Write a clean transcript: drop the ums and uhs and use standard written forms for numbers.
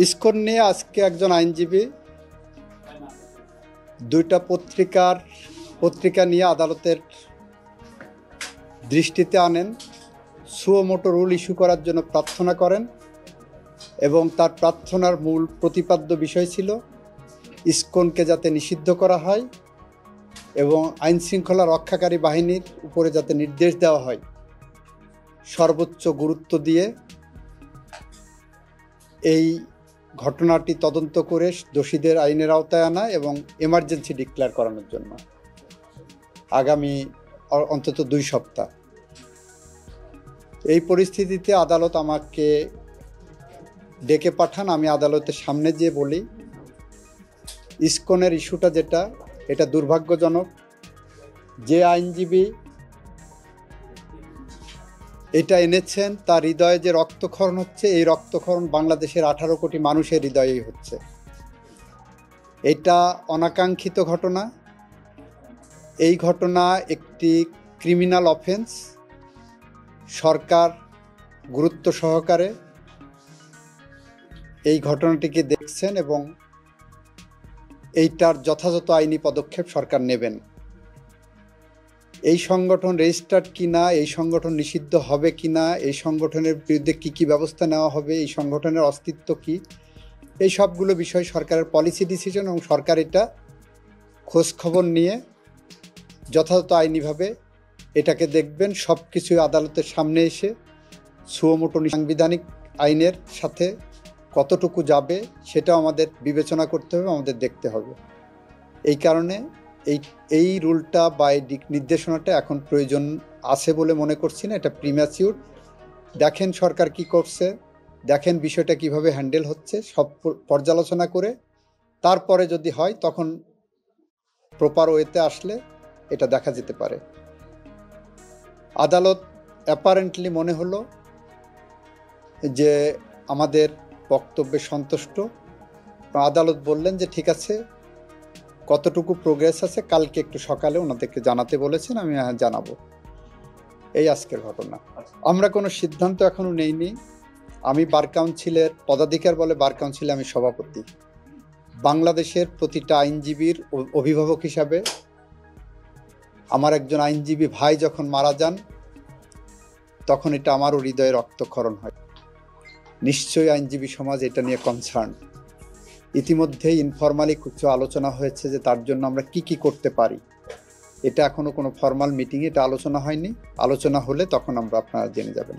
ISKCON নিয়ে আজকে একজন আইনজীবী দুইটা পত্রিকা নিয়ে আদালতের দৃষ্টিতে আনেন, সুও মোটো রুল ইস্যু করার জন্য প্রার্থনা করেন এবং তার প্রার্থনার মূল প্রতিপাদ্য বিষয় ছিল ইসকনকে যাতে নিষিদ্ধ করা হয় এবং আইনশৃঙ্খলা রক্ষাকারী বাহিনীর উপরে যাতে নির্দেশ দেওয়া হয় সর্বোচ্চ গুরুত্ব দিয়ে এই ঘটনাটি তদন্ত করে দোষীদের আইনের আওতায় আনা এবং এমার্জেন্সি ডিক্লেয়ার করানোর জন্য আগামী অন্তত 2 সপ্তাহ। এই পরিস্থিতিতে আদালত আমাকে ডেকে পাঠান। আমি আদালতের সামনে গিয়ে বলি, ইসকনের ইস্যুটা এটা দুর্ভাগ্যজনক। যে আইনজীবী এটা এনেছেন তার হৃদয়ে যে রক্তক্ষরণ হচ্ছে, এই রক্তক্ষরণ বাংলাদেশের 18 কোটি মানুষের হৃদয়েই হচ্ছে। এটা অনাকাঙ্ক্ষিত ঘটনা। এই ঘটনা একটি ক্রিমিনাল অফেন্স। সরকার গুরুত্ব সহকারে এই ঘটনাটিকে দেখছেন এবং এইটার যথাযথ আইনি পদক্ষেপ সরকার নেবেন। এই সংগঠন রেজিস্টার্ড কিনা, এই সংগঠন নিষিদ্ধ হবে কিনা, এই সংগঠনের বিরুদ্ধে কি ব্যবস্থা নেওয়া হবে, এই সংগঠনের অস্তিত্ব কি, এই সবগুলো বিষয় সরকারের পলিসি ডিসিশন এবং সরকার এটা খোঁজখবর নিয়ে যথাযথ আইনিভাবে এটাকে দেখবেন। সব কিছু আদালতের সামনে এসে সুও মোটো সাংবিধানিক আইনের সাথে কতটুকু যাবে সেটাও আমাদের বিবেচনা করতে হবে, আমাদের দেখতে হবে। এই কারণে এই রুলটা বা এই নির্দেশনাটা এখন প্রয়োজন আছে বলে মনে করছি না। এটা প্রিম্যাচিউর। দেখেন সরকার কি করছে, দেখেন বিষয়টা কিভাবে হ্যান্ডেল হচ্ছে, সব পর্যালোচনা করে তারপরে যদি হয় তখন প্রপার ওয়েতে আসলে এটা দেখা যেতে পারে। আদালত অ্যাপারেন্টলি মনে হলো যে আমাদের বক্তব্যে সন্তুষ্ট। আদালত বললেন যে ঠিক আছে, কতটুকু প্রোগ্রেস আছে কালকে একটু সকালে ওনাদেরকে জানাতে বলেছেন, আমি জানাবো। এই আজকের ঘটনা। আমরা কোনো সিদ্ধান্ত এখনো নেইনি। আমি বার কাউন্সিলের পদাধিকার বলে বার কাউন্সিলে আমি সভাপতি। বাংলাদেশের প্রতিটা আইনজীবীর অভিভাবক হিসাবে আমার একজন আইনজীবী ভাই যখন মারা যান তখন এটা আমারও হৃদয়ে রক্তক্ষরণ হয়। নিশ্চয়ই আইনজীবী সমাজ এটা নিয়ে কনসার্ন। ইতিমধ্যেই ইনফরমালি কিছু আলোচনা হয়েছে যে তার জন্য আমরা কি করতে পারি। এটা এখনো কোনো ফর্মাল মিটিংয়ে এটা আলোচনা হয়নি। আলোচনা হলে তখন আপনারা জেনে যাবেন।